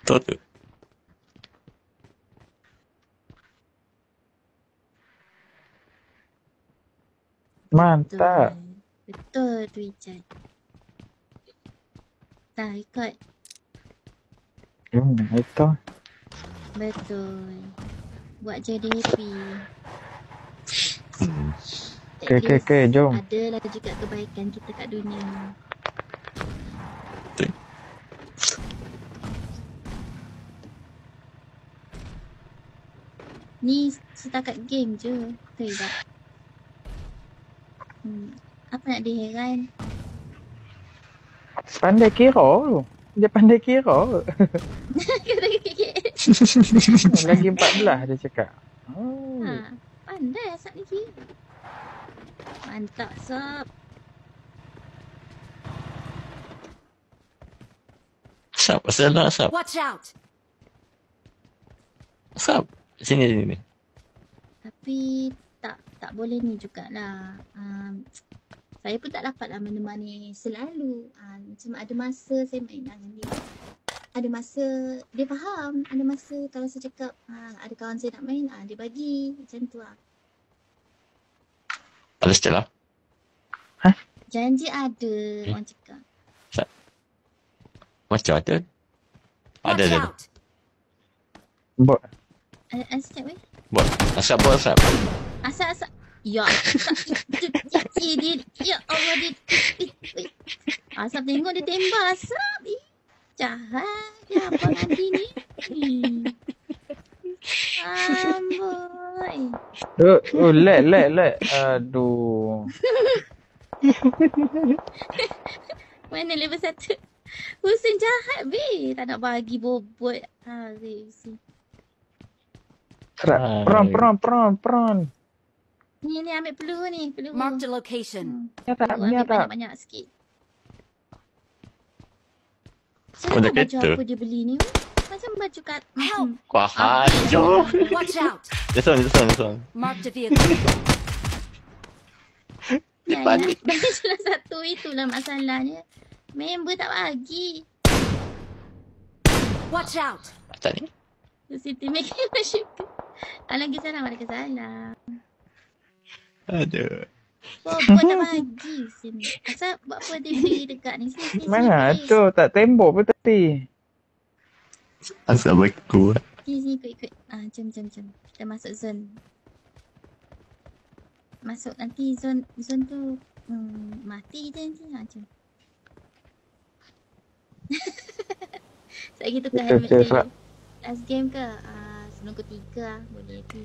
Betul tu. Mantap. Betul tu Ican. Dah ikut. Itu. Betul. Buat je dia happy. Okay, jom. Adalah juga kebaikan kita kat dunia ni. Betul. Ni setakat game je. Betul tak? Apa nak diheran? Pandai kira tu. Dia pandai kira. Lagi 14 dia cakap. Oh. Ha, pandai Asap ni kira. Mantap Asap. Asap, asal lah asap. Watch out! Asap. Sini. Tapi tak boleh ni jugalah. Saya pun tak dapatlah menemani selalu. Macam ada masa saya main dengan dia. Ada masa dia faham. Ada masa kalau saya cakap ada kawan saya nak main, dia bagi. Macam tu lah. Ada setiap lah. Janji ada orang cakap. Macam ada. Watch Ada. out! Bot. Ada setiap weh? Buat asap. Asap. Ya. Ya Allah dia. Asap tengok dia tembak Asap. Jahat. Ya abang Adi ni. Amboi. Lag. Aduh. Mana level 1? Husin jahat be. Tak nak bagi bobot. Husin. Peran. Ni ambil peluru ni. Mark the location. Ambil banyak-banyak sikit. Kau dah Siapa baju kereta? apa dia beli ni? Macam baju kat... Kau hancur. Watch out! This one. Mark the vehicle. Dia panik. Bagi salah satu itulah masalahnya. Member tak bagi. Watch out! Tak ni. Siti make him sugar. Lagi salam. Aduh. Bobot tak bagi sini. Asal buat apa dia berdiri dekat ni? Sini. Mana tu? Tak tembok pun tepi. Asap beku. Sini ikut. Jom. Kita masuk zone. Masuk nanti zone tu mati je nanti. Jom. Saya gitu kan helmet dia. Last game ke? Sebelum ketiga lah. Boleh tu.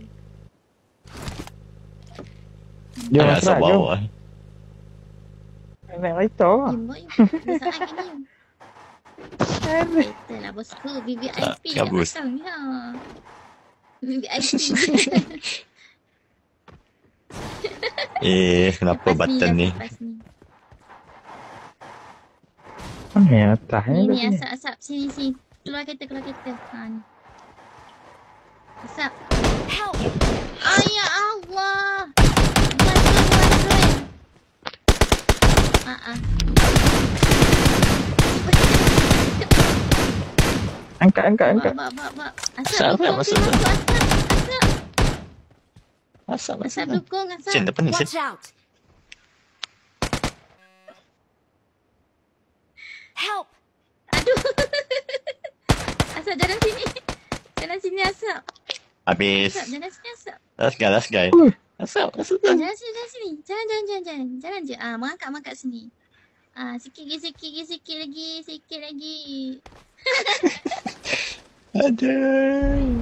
Jom Ada asap bawah. Naik kereta lah. Boy. Saat ni. Kereta lah bosku. VVIP kat Kabus. belakang ni lah. VVIP. Kenapa button ni? Mana yang atas ni? Ni asap. Sini. Keluar kereta. Ni. Asap. Help! Ya Allah. Bantuan. Angkat. Asap. Asap dukung. Sen depan ni. Watch out! Help! Aduh. Asap jalan sini Asap. Habis. Asap jalan sini Asap. Last guy. Asap. Jalan sini. Jalan je. Mangkat sini. Sikit lagi. Aduh.